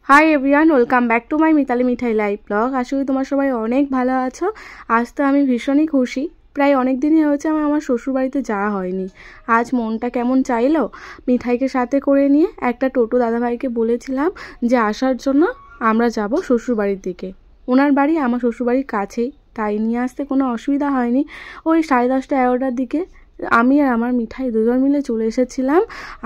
High everyone, welcome back to my Mitali Mithai live blog. আশা করি তোমার সবাই অনেক ভালো আছো। আজ তো আমি ভীষণই খুশি। প্রায় অনেক দিনই হয়েছে আমার শ্বশুরবাড়িতে যাওয়া হয়নি। আজ মনটা কেমন চাইলো মিঠাইকে সাথে করে নিয়ে একটা টোটো দাদাভাইকে বলেছিলাম যে আসার জন্য আমরা যাব শ্বশুরবাড়ির দিকে। ওনার বাড়ি আমার শ্বশুরবাড়ির কাছেই, তাই নিয়ে আসতে কোনো অসুবিধা হয়নি। ওই 10:30 11টার দিকে আমি আর আমার মিঠাই দুজন মিলে চলে এসেছিলাম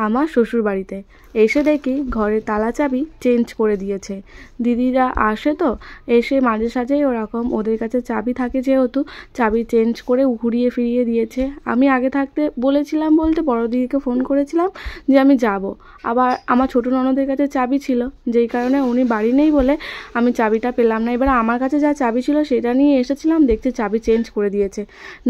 আমার শ্বশুরবাড়িতে। এসে দেখি ঘরের তালা চাবি চেঞ্জ করে দিয়েছে। দিদিরা আসে তো, এসে মাঝে সাঝেই ওরকম ওদের কাছে চাবি থাকে, যেহেতু চাবি চেঞ্জ করে ঘুরিয়ে ফিরিয়ে দিয়েছে। আমি আগে থাকতে বলেছিলাম বলতে বড় দিদিকে ফোন করেছিলাম যে আমি যাব। আবার আমার ছোটো ননদের কাছে চাবি ছিল, যেই কারণে উনি বাড়ি নেই বলে আমি চাবিটা পেলাম না। এবার আমার কাছে যা চাবি ছিল সেটা নিয়ে এসেছিলাম, দেখছি চাবি চেঞ্জ করে দিয়েছে।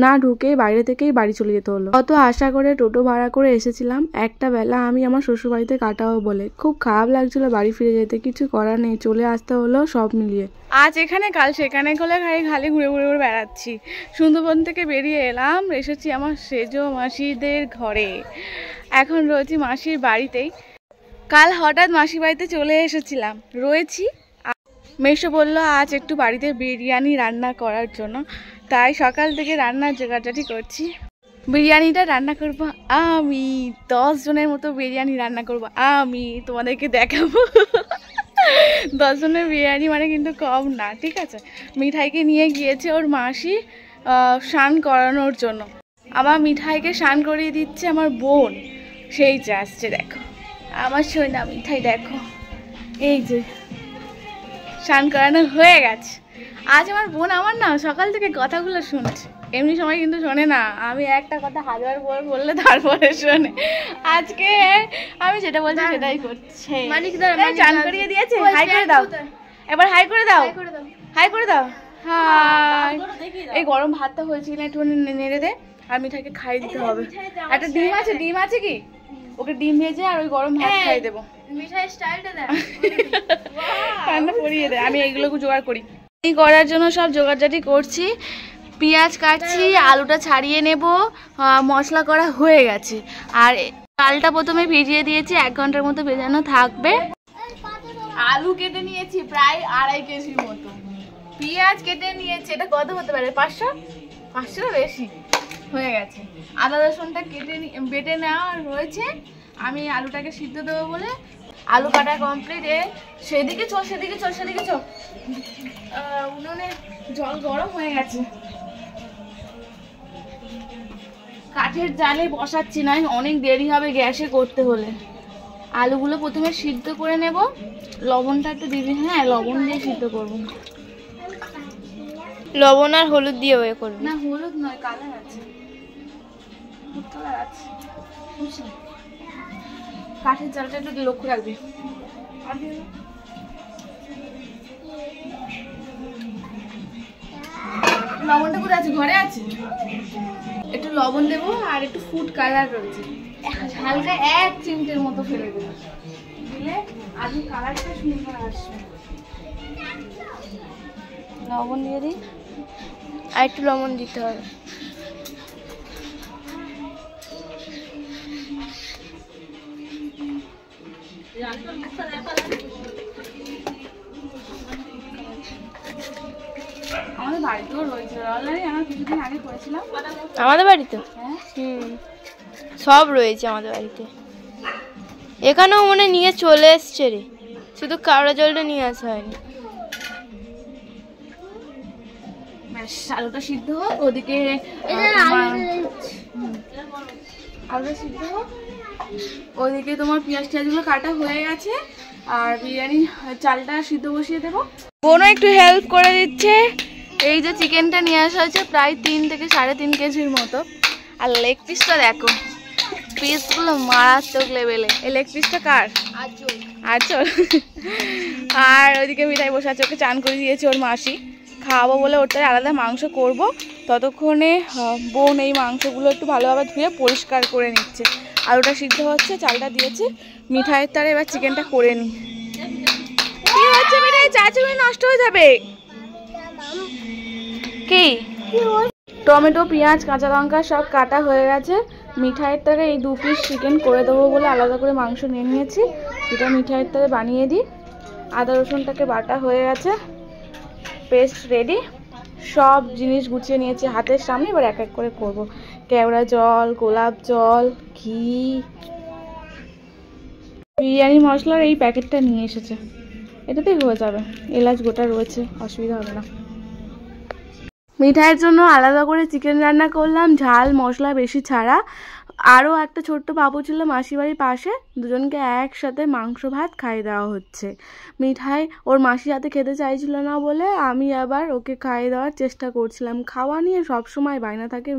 না ঢুকে বাইরে থেকেই বাড়ি চলে যেতে হলো। অত আশা করে টোটো ভাড়া করে এসেছিলাম, একটা বেলা আমি আমার শ্বশুরবাড়িতে কাটাবো বলে। খুব খারাপ লাগছিল বাড়ি ফিরে যেতে, কিছু করার নেই, চলে আসতে হলো সব মিলিয়ে। আজ এখানে কাল সেখানে করে খালি ঘুরে ঘুরে ঘুরে বেড়াচ্ছি। সুন্দরবন থেকে বেরিয়ে এলাম, এসেছি আমার সেজো মাসিদের ঘরে। এখন রয়েছি মাসির বাড়িতেই। কাল হঠাৎ মাসির বাড়িতে চলে এসেছিলাম, রয়েছি। মেশো বললো আজ একটু বাড়িতে বিরিয়ানি রান্না করার জন্য, তাই সকাল থেকে রান্নার জোগাড়জাটি করছি। বিরিয়ানিটা রান্না করব আমি, 10 জনের মতো বিরিয়ানি রান্না করব আমি, তোমাদেরকে দেখাবো। 10 জনের বিরিয়ানি মানে কিন্তু কম না, ঠিক আছে। মিঠাইকে নিয়ে গিয়েছে ওর মাসি স্নান করানোর জন্য। আমার মিঠাইকে স্নান করিয়ে দিচ্ছে আমার বোন, সেই যে আসছে দেখো আমার সোনা মিঠাই, দেখো এই যে স্নান করানো হয়ে গেছে। আজ আমার বোন আমার না সকাল থেকে কথাগুলো শুনছে, এমনি সময় কিন্তু শোনে না। আমি একটা কথা 1000 বার বললে তারপরে শোনে। আজকে আমি যেটা বলছি সেটাই করছে। চান করিয়ে দিয়েছে, হাই করে দাও এবার, হাই করে দাও, হাই করে দাও, হাই। এই গরম ভাতটা হয়েছিল একটু নেড়ে দে, আর মিঠাইকে খাইয়ে দিতে হবে। একটা ডিম আছে, ডিম আছে কি? ওকে ডিম ভেজে আর ওই গরম ভাত খাইয়ে দেবো। মিঠাই স্টাইলটা দে, রান্না করিয়ে দে, আমি এইগুলোকে জোগাড় করি। এই করার জন্য সব জোগাড়জাটি করছি। পেঁয়াজ কাটছি, আলুটা ছাড়িয়ে নেব, মশলা করা হয়ে গেছে। আর চালটা প্রথমে ভিজিয়ে দিয়েছি, 1 ঘন্টার মতো ভেজানো থাকবে। আলু কেটে নিয়েছি প্রায় 2.5 কেজির মতো। পেঁয়াজ কেটে নিয়েছি, এটা কত হতে পারে, 500 বেশি হয়ে গেছে। আদা রসুনটা বেটে নেওয়া রয়েছে। আমি আলুটাকে সিদ্ধ দেবো বলে আলু কাটা কমপ্লিট। সেদিকে চল, সেদিকে চল, সেদিকে চল। উনুনে জল গরম হয়ে গেছে, কাঠের জালে বসাচ্ছি, না অনেক দেরি হবে গ্যাসে করতে হলে। আলুগুলো প্রথমে সিদ্ধ করে নেব, লবণটা একটু দিবি। হ্যাঁ, লবণ দিয়ে সিদ্ধ করবো। লবণ আর হলুদ দিয়ে ওয়ে করবি? না হলুদ নয়, কালার আছে, কালার আছে। কাঠের জালটা একটু লক্ষ্য রাখবি। লবণটা কোথায় আছে? ঘরে আছে। একটু লবণ দেবো আর একটু ফুড কালার রয়েছে, হালকা 1 চিমটের মতো ফেলে দেবো, দিলে আলু কালারটা সুন্দর আসবে। লবণ দিয়ে দিই, আর একটু লবণ দিতে হবে। আমাদের বাড়িতেও রয়েছে, অলরেডি আমরা কিছুদিন আগে করেছিলাম। আমাদের বাড়িতে সব রয়েছে আমাদের বাড়িতে। এখানেও মনে নিয়ে চলে এসছে রে, শুধু কাওড়া জলটা নিয়ে আসা হয়নি। আলুটা সিদ্ধ হোক, ওদিকে আলুটা সিদ্ধ হোক, ওদিকে তোমার পেঁয়াজ টিয়াজগুলো কাটা হয়ে গেছে। আর বিরিয়ানি চালটা সিদ্ধ বসিয়ে দেবো। বোনও একটু হেল্প করে দিচ্ছে। এই যে চিকেনটা নিয়ে আসা হয়েছে প্রায় 3 থেকে 3.5 কেজির মতো। আর লেগ পিসটা দেখো, পিসগুলো মারাত্মক লেভেলে। এই লেগ পিসটা কার? আচল। আর ওইদিকে মিঠাই বসে আছে, ওকে চান করে দিয়েছে ওর মাসি। খাওয়াবো বলে ওটাই আলাদা মাংস করব। ততক্ষণে বোন এই মাংসগুলো একটু ভালোভাবে ধুয়ে পরিষ্কার করে নিচ্ছে। আলুটা সিদ্ধ হচ্ছে, চালটা দিয়েছে, মিঠাইয়ের তারে এবার চিকেনটা করে নিই। কি হচ্ছে মিঠাই? চাচুমি নষ্ট হয়ে যাবে। কি? টমেটো, পেঁয়াজ, কাঁচা লঙ্কা সব কাটা হয়ে গেছে। মিঠাইয়ের তারে এই 2 পিস চিকেন করে দেবো বলে আলাদা করে মাংস নিয়ে নিয়েছি। এটা মিঠাইয়ের তারে বানিয়ে দিই। আদা রসুনটাকে বাটা হয়ে গেছে, পেস্ট রেডি। সব জিনিস গুছিয়ে নিয়েছি হাতের সামনে, এবার এক এক করে করব। কেওড়া জল, গোলাপ জল, ঘি, বিরিয়ানি মশলার এই প্যাকেটটা নিয়ে এসেছে, এটাতেই হয়ে যাবে। এলাচ গোটা রয়েছে, অসুবিধা হবে না। মিঠাইয়ের জন্য আলাদা করে চিকেন রান্না করলাম, ঝাল মশলা বেশি ছাড়া। আরও একটা ছোট্ট বাবু ছিল মাসির বাড়ির পাশে, দুজনকে একসাথে মাংস ভাত খাইয়ে দেওয়া হচ্ছে। মিঠাই ওর মাসির হাতে খেতে চাইছিল না বলে আমি আবার ওকে খাইয়ে দেওয়ার চেষ্টা করছিলাম। খাওয়া নিয়ে সবসময় বায়না থাকে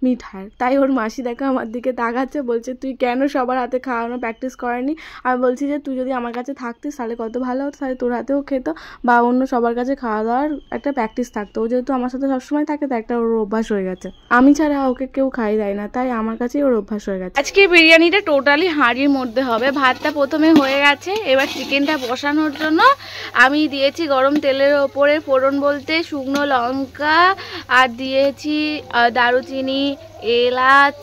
মিঠার, তাই ওর মাসি দেখো আমার দিকে তাকাচ্ছে, বলছে তুই কেন সবার হাতে খাওয়ানো প্র্যাকটিস করেনি। আমি বলছি যে তুই যদি আমার কাছে থাকতিস তাহলে কত ভালো হতো, তাহলে তোর হাতেও খেত বা অন্য সবার কাছে খাওয়া দাওয়ার একটা প্র্যাকটিস থাকতো। ও যেহেতু আমার সাথে সবসময় থাকে তো একটা ওর অভ্যাস হয়ে গেছে, আমি ছাড়া ওকে কেউ খাই দেয় না, তাই আমার কাছেই ওর অভ্যাস হয়ে গেছে। আজকে বিরিয়ানিটা টোটালি হাঁড়ির মধ্যে হবে। ভাতটা প্রথমে হয়ে গেছে, এবার চিকেনটা বসানোর জন্য আমি দিয়েছি গরম তেলের ওপরে ফোড়ন বলতে শুকনো লঙ্কা, আর দিয়েছি দারুচিনি, এলাচ,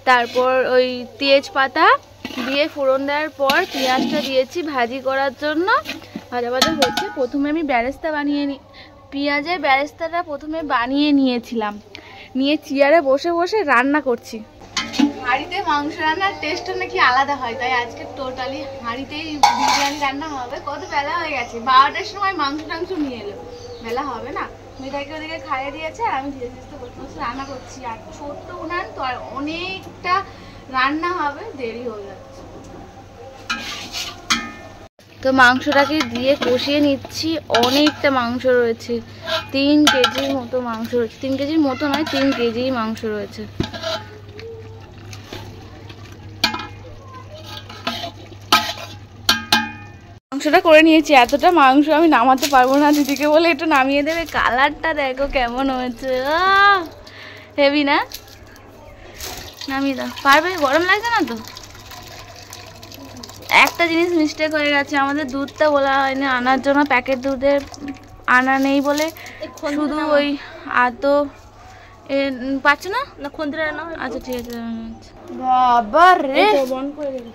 তারপর ওই তেজপাতা দিয়ে ফোড়ন দেওয়ার পর পেঁয়াজটা দিয়েছি ভাজি করার জন্য। ভাজা ভাজা হচ্ছে। প্রথমে আমি বেরেস্তা বানিয়ে পেঁয়াজের বেরেস্তাটা প্রথমে বানিয়ে নিয়েছিলাম, নিয়ে চেয়ারে বসে বসে রান্না করছি। হাঁড়িতে মাংস রান্নার টেস্টটা নাকি আলাদা হয়, তাই আজকে টোটালি হাঁড়িতেই বিরিয়ানি রান্না হবে। কত বেলা হয়ে গেছে, 12টার সময় মাংস টাংস নিয়ে এলো, বেলা হবে না। মিঠাইকে ওদিকে খাইয়ে দিয়েছে, আর আমি ধীরে ধীরে বসে বসে রান্না করছি। আর ছোট্ট উনান তো, আর অনেকটা রান্না হবে, দেরি হয়ে যাচ্ছে। তো মাংসটাকে দিয়ে কষিয়ে নিচ্ছি। অনেকটা মাংস রয়েছে, 3 কেজির মতো মাংস রয়েছে। 3 কেজির মতো নয়, 3 কেজি মাংস রয়েছে। মাংসটা করে নিয়েছি। এতটা মাংস আমি নামাতে পারবো না, দিদিকে বলে একটু নামিয়ে দেবে। কালারটা দেখো কেমন হয়েছে, হেভি না? নামিয়ে দাও, পারবে? গরম লাগছে না তো? একটা জিনিস মিস্টেক হয়ে গেছে, আমাদের দুধটা বলা হয়নি আনার জন্য। প্যাকেট দুধের আনা নেই বলে শুধু ওই আদো পাচ্ছ না, আচ্ছা ঠিক আছে। বাবা রে, বন্ধ করে দেবে।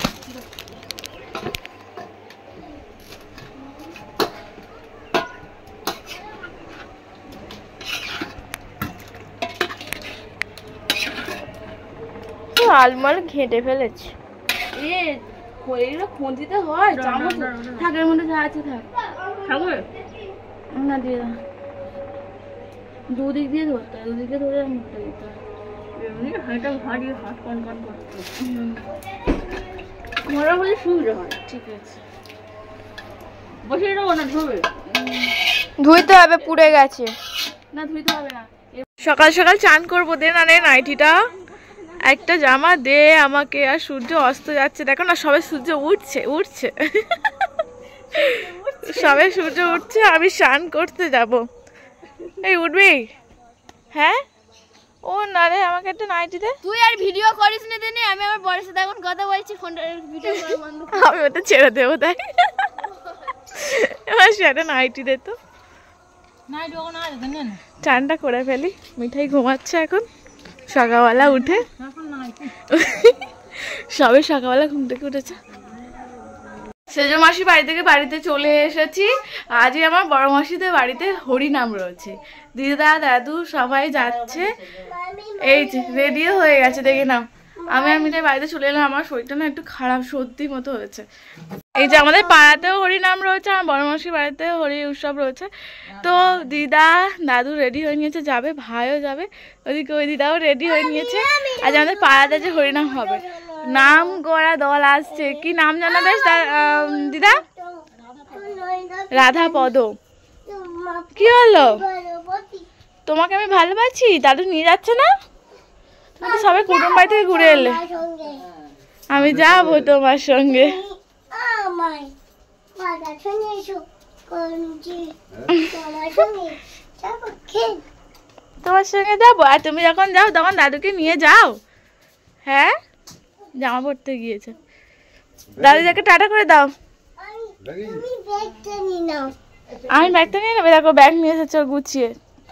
আলমাল ঘেঁটে ফেলেছে। খুঁজিতে হয়, থাকের মধ্যে যা আছে থাক না, দিয়ে দাও। দুদিক দিয়ে ধরতে হয়, দুদিকে ধরে মুখটা দিতে হয়। মরা বলে সুবিধা হয়। ঠিক আছে, বসে দেবো না, ধুবে? ধুইতে হবে, পুড়ে গেছে। না ধুইতে হবে না। সকাল সকাল চান করবো, দে না রে নাইটিটা, একটা জামা দে আমাকে। আর সূর্য অস্ত যাচ্ছে, দেখো না, সবে সূর্য উঠছে উঠছে সবে সূর্য উঠছে, আমি স্নান করতে যাব। এই উঠবি? হ্যাঁ, ও না রে, আমাকে একটা নাইটি দে। তুই আর ভিডিও করিস না দিনে, আমি আমার বরের সাথে এখন কথা বলছি, ফোনটা ভিডিও করা বন্ধ কর। আমি ওটা ছেড়ে দেবো, তাই এবার সেটা নাইটি দে তো। চানটা করে ফেলি। মিঠাই ঘুমাচ্ছে এখন, সকালবেলা উঠে, সবে সকালবেলা ঘুম থেকে উঠেছে। সেজ মাসি বাড়িতে চলে এসেছি। আজই আমার বড় মাসিদের বাড়িতে হরিনাম রয়েছে, দিদা দাদু সবাই যাচ্ছে। এই যে রেডিও হয়ে গেছে, দেখে নাও। আমি আর মিঠাই বাড়িতে চলে এলাম, আমার শরীরটা না একটু খারাপ, সর্দি মতো হয়েছে। এই যে আমাদের পাড়াতেও হরিনাম রয়েছে, আমার বড় মাসির বাড়িতেও হরি উৎসব রয়েছে। তো দিদা দাদু রেডি হয়ে নিয়েছে, যাবে, ভাইও যাবে। ওদিকে ওই দিদাও রেডি হয়ে নিয়েছে। আজ আমাদের পাড়াতে যে হরিনাম হবে, নাম করা দল আসছে। কি নাম জানা বেশ দিদা? রাধা পদ। কি হলো, তোমাকে আমি ভালোবাসি, দাদু নিয়ে যাচ্ছে না? তুমি তো সবাই কুটুম বাড়ি থেকে ঘুরে এলে, আমি যাবো তোমার সঙ্গে। তোমার সঙ্গে যাবো, আর তুমি যখন যাও তখন দাদুকে নিয়ে যাও। হ্যাঁ, জামা পড়তে গিয়েছে। দাদু যাকে টাটা করে দাও। আমি ব্যাগটা নিয়ে নেবে, দেখো ব্যাগ নিয়ে এসেছে, গুছিয়ে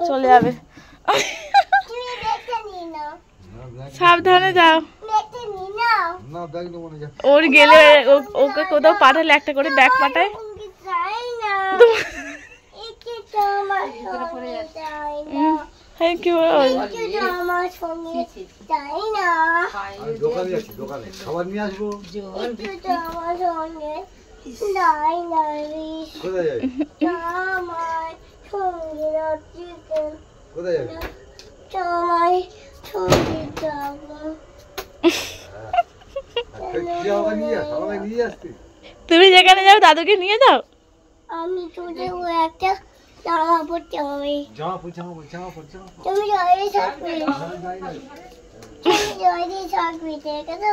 চলে যাবে। সাবধানে যাও। ওর গেলে ওকে কোথাও পাঠালে একটা করে ব্যাগ পাঠায়। এই কি বল? আমার সঙ্গে যাই না দোকানে যাচ্ছি, দোকানে খাবার নিয়ে আসবো। আমার সঙ্গে যাই না কোথায় যাবি? আমার সঙ্গে চিকেন কোথায় যাবি? আমার সঙ্গে যাবো কি আমাকে নিয়ে আস, আমাকে নিয়ে আসবি। তুমি যেখানে যাও দাদুকে নিয়ে যাও। আমি তোদের ও একটা জামা পড়তে হবে জামা পর জামা পর জামা পর জামা পর। তুমি জয়ে থাকবে যাই না। তুমি জয়ে থাকবে ঠিক আছে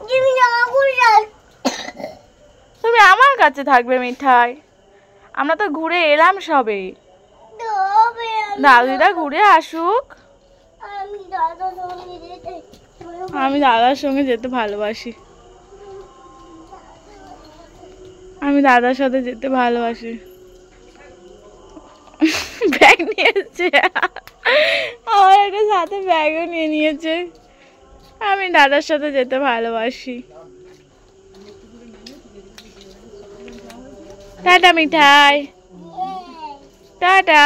তুমি জামা পরে যাও তুমি আমার কাছে থাকবে মিঠাই। আমরা তো ঘুরে এলাম সবে, তবে দাদুরা ঘুরে আসুক। আমি দাদা সঙ্গে যেতে আমি দাদার সঙ্গে যেতে ভালোবাসি, আমি দাদার সাথে যেতে ভালোবাসি। ব্যাগ নিয়ে এসছে, আমার একটা সাথে ব্যাগও নিয়ে নিয়েছে। আমি দাদার সাথে যেতে ভালোবাসি। টাটা মিঠাই, টাটা।